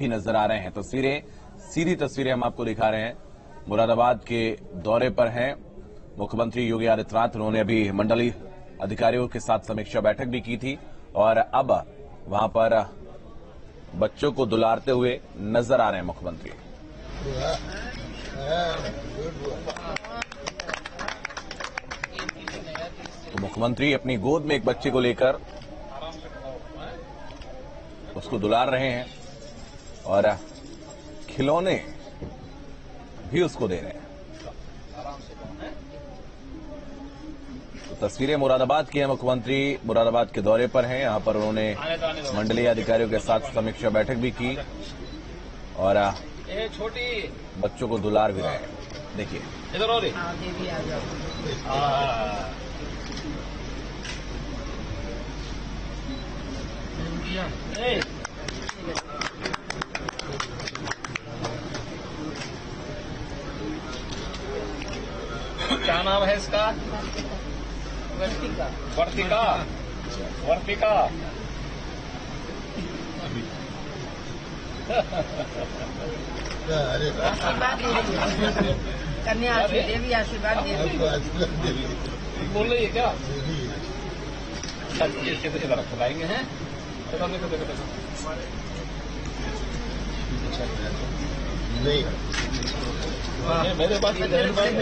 भी नजर आ रहे हैं। तस्वीरें, सीधी तस्वीरें हम आपको दिखा रहे हैं। मुरादाबाद के दौरे पर हैं मुख्यमंत्री योगी आदित्यनाथ। उन्होंने अभी मंडलीय अधिकारियों के साथ समीक्षा बैठक भी की थी और अब वहां पर बच्चों को दुलारते हुए नजर आ रहे हैं मुख्यमंत्री। तो मुख्यमंत्री अपनी गोद में एक बच्चे को लेकर उसको दुलार रहे हैं और खिलौने भी उसको दे रहे हैं। तो तस्वीरें मुरादाबाद की हैं। मुख्यमंत्री मुरादाबाद के दौरे पर हैं। यहां पर उन्होंने मंडलीय अधिकारियों के साथ समीक्षा बैठक भी की और बच्चों को दुलार भी रहे हैं। देखिए इधर और क्या नाम है इसका? वर्तिका। वर्तिका। वर्तिका। आशीर्वाद कन्या देवी आशीर्वाद देवी बोल रही है क्या? इधर खिलाएंगे हैं। नहीं मेरे पास गर्भवती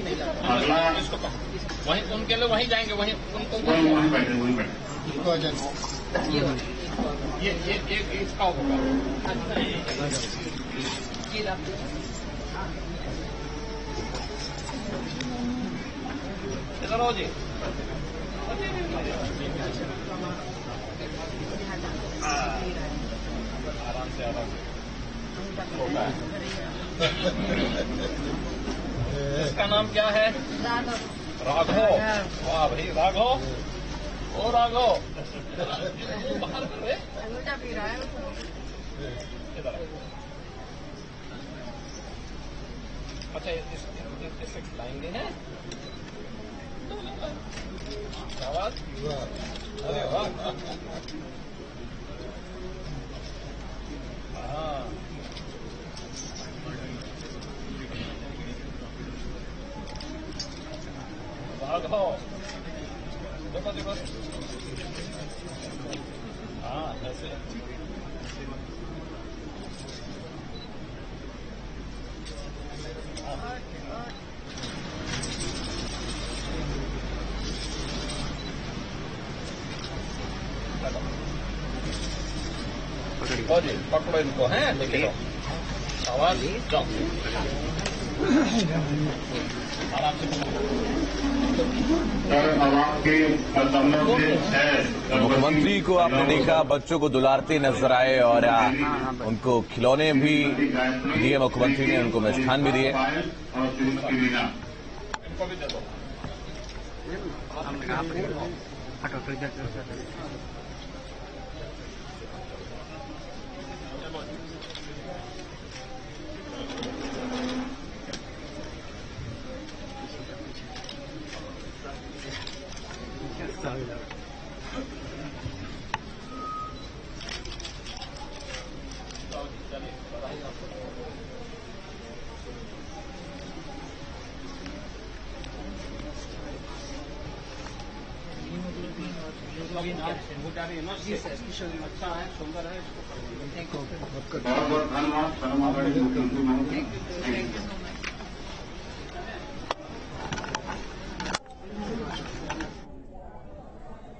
नहीं वहीं उनके लिए वहीं जाएंगे। वहीं उनको ये इसका होगा। इधर हो जी। आराम से आराम से। इसका नाम क्या है? राघव। वाह भाई राघव। ओ राघव बाहर कर रहे। अच्छा इससे खिलाएंगे हैं। आवाज। अरे वाह। हाँ राघव देखो देखो। हाँ ऐसे जी पकड़ो इनको हैं। देखिए आवाज जाओ आराम से। मुख्यमंत्री को आपने देखा बच्चों को दुलारते नजर आए और उनको खिलौने भी दिए मुख्यमंत्री ने, उनको मिष्ठान भी दिए। अच्छा है, सुंदर है।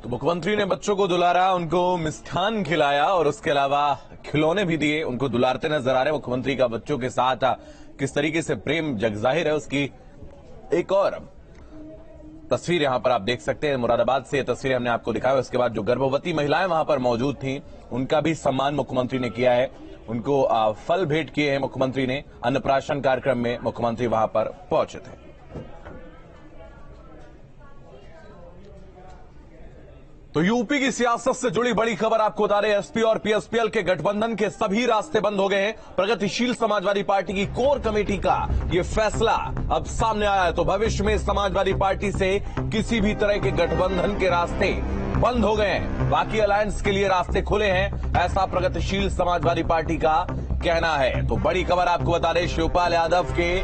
तो मुख्यमंत्री ने बच्चों को दुलारा, उनको मिष्ठान खिलाया और उसके अलावा खिलौने भी दिए। उनको दुलारते नजर आ रहे। मुख्यमंत्री का बच्चों के साथ किस तरीके से प्रेम जगजाहिर है उसकी एक और तस्वीर यहां पर आप देख सकते हैं। मुरादाबाद से ये तस्वीरें हमने आपको दिखाया। उसके बाद जो गर्भवती महिलाएं वहां पर मौजूद थीं उनका भी सम्मान मुख्यमंत्री ने किया है। उनको फल भेंट किए हैं मुख्यमंत्री ने। अन्नप्राशन कार्यक्रम में मुख्यमंत्री वहां पर पहुंचे थे। तो यूपी की सियासत से जुड़ी बड़ी खबर आपको बता रहे, एसपी और पीएसपीएल के गठबंधन के सभी रास्ते बंद हो गए हैं। प्रगतिशील समाजवादी पार्टी की कोर कमेटी का ये फैसला अब सामने आया है। तो भविष्य में समाजवादी पार्टी से किसी भी तरह के गठबंधन के रास्ते बंद हो गए हैं, बाकी अलायंस के लिए रास्ते खुले हैं, ऐसा प्रगतिशील समाजवादी पार्टी का कहना है। तो बड़ी खबर आपको बता रहे, शिवपाल यादव के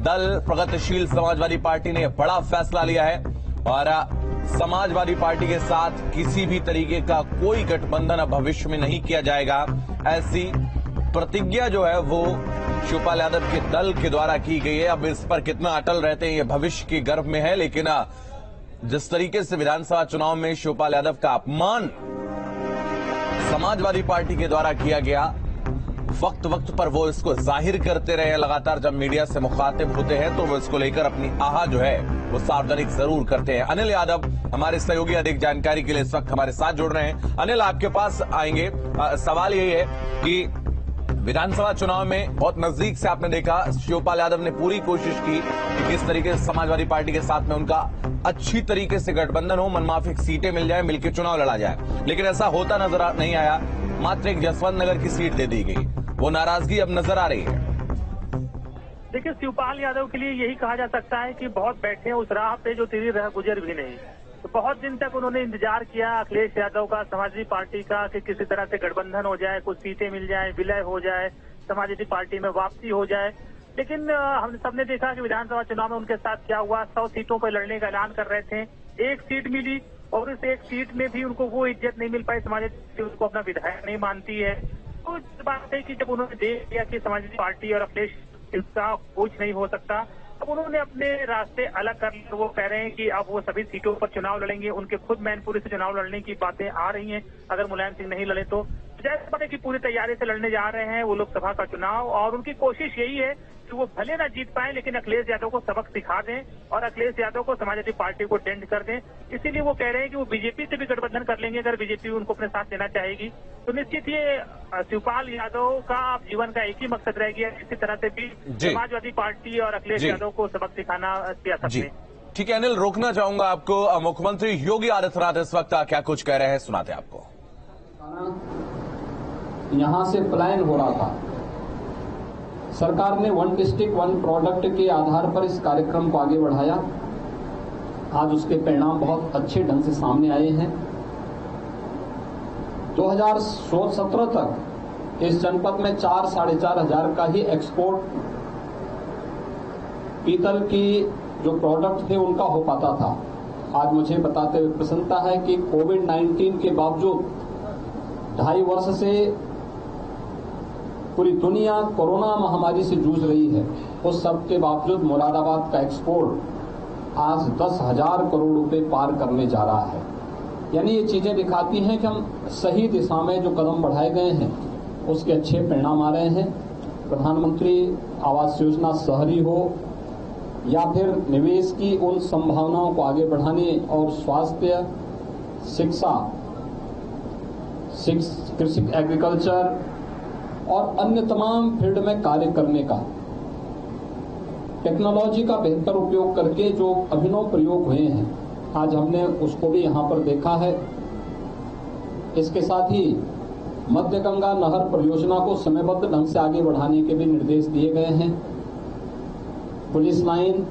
दल प्रगतिशील समाजवादी पार्टी ने बड़ा फैसला लिया है और समाजवादी पार्टी के साथ किसी भी तरीके का कोई गठबंधन अब भविष्य में नहीं किया जाएगा, ऐसी प्रतिज्ञा जो है वो शिवपाल यादव के दल के द्वारा की गई है। अब इस पर कितना अटल रहते हैं ये भविष्य के गर्भ में है, लेकिन जिस तरीके से विधानसभा चुनाव में शिवपाल यादव का अपमान समाजवादी पार्टी के द्वारा किया गया, वक्त वक्त पर वो इसको जाहिर करते रहे। लगातार जब मीडिया से मुखातिब होते हैं तो वो इसको लेकर अपनी आह जो है वो सार्वजनिक जरूर करते हैं। अनिल यादव हमारे सहयोगी अधिक जानकारी के लिए इस वक्त हमारे साथ जुड़ रहे हैं। अनिल, आपके पास आएंगे। सवाल यही है कि विधानसभा चुनाव में बहुत नजदीक से आपने देखा, शिवपाल यादव ने पूरी कोशिश की कि किस तरीके से समाजवादी पार्टी के साथ में उनका अच्छी तरीके से गठबंधन हो, मनमाफिक सीटें मिल जाए, मिलकर चुनाव लड़ा जाए, लेकिन ऐसा होता नजर नहीं आया। मात्र एक जसवंत नगर की सीट दे दी गई, वो नाराजगी अब नजर आ रही है। देखिए, शिवपाल यादव के लिए यही कहा जा सकता है कि बहुत बैठे हैं उस राह पे जो तेरी रह गुजर भी नहीं। तो बहुत दिन तक उन्होंने इंतजार किया अखिलेश यादव का, समाजवादी पार्टी का, कि किसी तरह से गठबंधन हो जाए, कुछ सीटें मिल जाए, विलय हो जाए, समाजवादी पार्टी में वापसी हो जाए। लेकिन हम सबने देखा कि विधानसभा चुनाव में उनके साथ क्या हुआ। 100 सीटों पर लड़ने का ऐलान कर रहे थे, एक सीट मिली और उस एक सीट में भी उनको वो इज्जत नहीं मिल पाई, समाजवादी पार्टी उसको अपना विधायक नहीं मानती है। तो इस बात है कि जब उन्होंने देख लिया कि समाजवादी पार्टी और अखिलेश का कुछ नहीं हो सकता, अब उन्होंने अपने रास्ते अलग कर लिए। वो कह रहे हैं कि अब वो सभी सीटों पर चुनाव लड़ेंगे। उनके खुद मैनपुरी से चुनाव लड़ने की बातें आ रही हैं, अगर मुलायम सिंह नहीं लड़े तो। जैसे बात है कि पूरी तैयारी से लड़ने जा रहे हैं वो लोकसभा का चुनाव, और उनकी कोशिश यही है कि वो भले ना जीत पाए लेकिन अखिलेश यादव को सबक सिखा दें और अखिलेश यादव को समाजवादी पार्टी को डेंट कर दें। इसीलिए वो कह रहे हैं कि वो बीजेपी से भी गठबंधन कर लेंगे अगर बीजेपी उनको अपने साथ देना चाहेगी। तो निश्चित ये शिवपाल यादव का जीवन का एक ही मकसद रह गया, इसी तरह से भी समाजवादी पार्टी और अखिलेश यादव को सबक सिखाना सियासत में। ठीक है अनिल, रोकना चाहूंगा आपको। मुख्यमंत्री योगी आदित्यनाथ इस वक्त क्या कुछ कह रहे हैं, सुनाते आपको। यहां से पलायन हो रहा था, सरकार ने 1 डिस्ट्रिक्ट 1 प्रोडक्ट के आधार पर इस कार्यक्रम को आगे बढ़ाया। आज उसके परिणाम बहुत अच्छे ढंग से सामने आए हैं। 2016-17 तक इस जनपद में 4-4.5 हजार का ही एक्सपोर्ट पीतल की जो प्रोडक्ट थे उनका हो पाता था। आज मुझे बताते हुए प्रसन्नता है कि कोविड-19 के बावजूद 2.5 वर्ष से पूरी दुनिया कोरोना महामारी से जूझ रही है, उस सब के बावजूद मुरादाबाद का एक्सपोर्ट आज 10,000 करोड़ रुपए पार करने जा रहा है। यानी ये चीजें दिखाती हैं कि हम सही दिशा में जो कदम बढ़ाए गए हैं उसके अच्छे परिणाम आ रहे हैं। प्रधानमंत्री आवास योजना शहरी हो या फिर निवेश की उन संभावनाओं को आगे बढ़ाने और स्वास्थ्य, शिक्षा, कृषि, एग्रीकल्चर और अन्य तमाम फील्ड में कार्य करने का, टेक्नोलॉजी का बेहतर उपयोग करके जो अभिनव प्रयोग हुए हैं आज हमने उसको भी यहां पर देखा है। इसके साथ ही मध्य गंगा नहर परियोजना को समयबद्ध ढंग से आगे बढ़ाने के भी निर्देश दिए गए हैं। पुलिस लाइन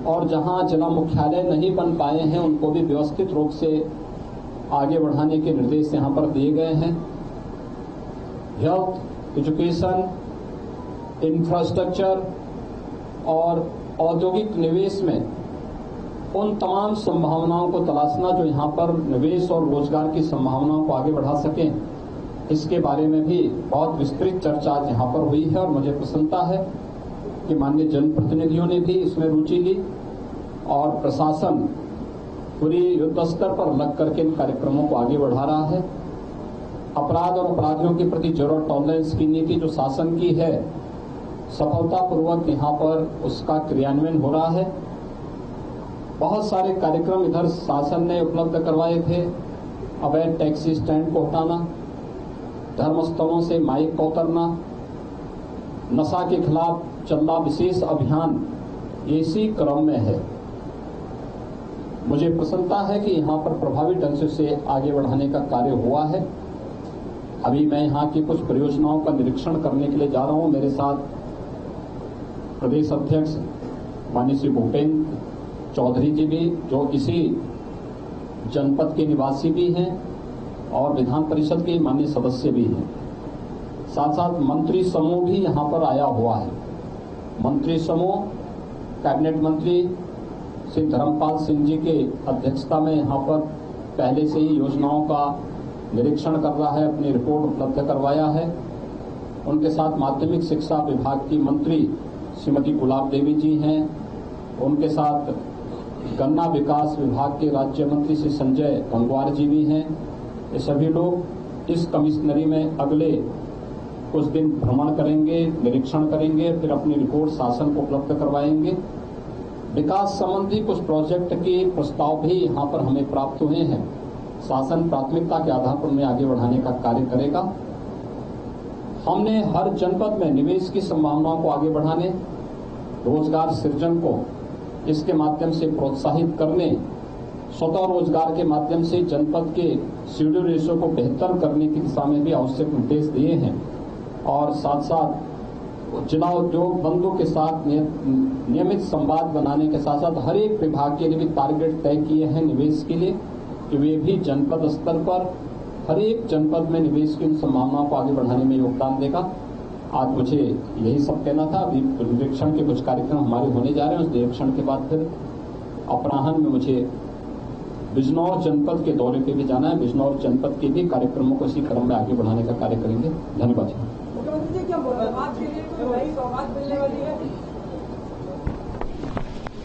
और जहां जिला मुख्यालय नहीं बन पाए हैं उनको भी व्यवस्थित रूप से आगे बढ़ाने के निर्देश यहां पर दिए गए हैं। हेल्थ, एजुकेशन, इंफ्रास्ट्रक्चर और औद्योगिक निवेश में उन तमाम संभावनाओं को तलाशना जो यहाँ पर निवेश और रोजगार की संभावनाओं को आगे बढ़ा सकें, इसके बारे में भी बहुत विस्तृत चर्चा आज यहाँ पर हुई है। और मुझे प्रसन्नता है कि माननीय जनप्रतिनिधियों ने भी इसमें रुचि ली और प्रशासन पूरी युद्ध स्तर पर लग करके इन कार्यक्रमों को आगे बढ़ा रहा है। अपराध और अपराधियों के प्रति जीरो टॉलरेंस की नीति जो शासन की है, सफलतापूर्वक यहाँ पर उसका क्रियान्वयन हो रहा है। बहुत सारे कार्यक्रम इधर शासन ने उपलब्ध करवाए थे। अवैध टैक्सी स्टैंड को हटाना, धर्मस्थलों से माइक को उतरना, नशा के खिलाफ चल रहा विशेष अभियान, इसी क्रम में है। मुझे प्रसन्नता है कि यहाँ पर प्रभावी ढंग से उसे आगे बढ़ाने का कार्य हुआ है। अभी मैं यहाँ की कुछ परियोजनाओं का निरीक्षण करने के लिए जा रहा हूँ। मेरे साथ प्रदेश अध्यक्ष माननीय श्री भूपेंद्र चौधरी जी भी, जो इसी जनपद के निवासी भी हैं और विधान परिषद के माननीय सदस्य भी हैं। साथ साथ मंत्री समूह भी यहाँ पर आया हुआ है। मंत्री समूह कैबिनेट मंत्री श्री धर्मपाल सिंह जी के अध्यक्षता में यहाँ पर पहले से ही योजनाओं का निरीक्षण कर रहा है, अपनी रिपोर्ट उपलब्ध करवाया है। उनके साथ माध्यमिक शिक्षा विभाग की मंत्री श्रीमती गुलाब देवी जी हैं। उनके साथ गन्ना विकास विभाग के राज्य मंत्री श्री संजय गंगवार जी भी हैं। ये सभी लोग इस कमिश्नरी में अगले कुछ दिन भ्रमण करेंगे, निरीक्षण करेंगे, फिर अपनी रिपोर्ट शासन को उपलब्ध करवाएंगे। विकास संबंधी कुछ प्रोजेक्ट के प्रस्ताव भी यहाँ पर हमें प्राप्त हुए हैं। शासन प्राथमिकता के आधार पर उन्हें आगे बढ़ाने का कार्य करेगा। हमने हर जनपद में निवेश की संभावनाओं को आगे बढ़ाने, रोजगार सृजन को इसके माध्यम से प्रोत्साहित करने, स्वतः रोजगार के माध्यम से जनपद के शेड्यूल रेशो को बेहतर करने की दिशा में भी आवश्यक निर्देश दिए हैं। और साथ साथ जिला उद्योग बंधु के साथ नियमित संवाद बनाने के साथ साथ हर एक विभाग के लिए भी टारगेट तय किए हैं निवेश के लिए, कि वे भी जनपद स्तर पर हर एक जनपद में निवेश की संभावनाओं को आगे बढ़ाने में योगदान देगा। आज मुझे यही सब कहना था। अभी निरीक्षण के कुछ कार्यक्रम हमारे होने जा रहे हैं। उस निरीक्षण के बाद फिर अपराह्न में मुझे बिजनौर जनपद के दौरे पे भी जाना है। बिजनौर जनपद के भी कार्यक्रमों को इसी क्रम में आगे बढ़ाने का कार्य करेंगे। धन्यवाद।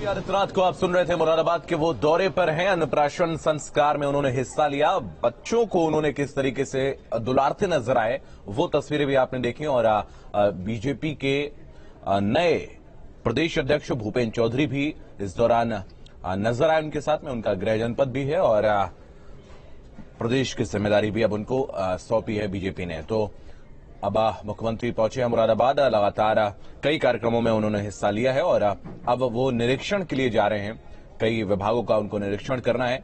आदित्यनाथ को आप सुन रहे थे। मुरादाबाद के वो दौरे पर हैं। अन्नप्राशन संस्कार में उन्होंने हिस्सा लिया। बच्चों को उन्होंने किस तरीके से दुलारते नजर आए वो तस्वीरें भी आपने देखी। और बीजेपी के नए प्रदेश अध्यक्ष भूपेंद्र चौधरी भी इस दौरान नजर आए उनके साथ में। उनका गृह जनपद भी है और प्रदेश की जिम्मेदारी भी अब उनको सौंपी है बीजेपी ने। तो अब मुख्यमंत्री पहुंचे हैं मुरादाबाद। लगातार कई कार्यक्रमों में उन्होंने हिस्सा लिया है और अब वो निरीक्षण के लिए जा रहे हैं। कई विभागों का उनको निरीक्षण करना है।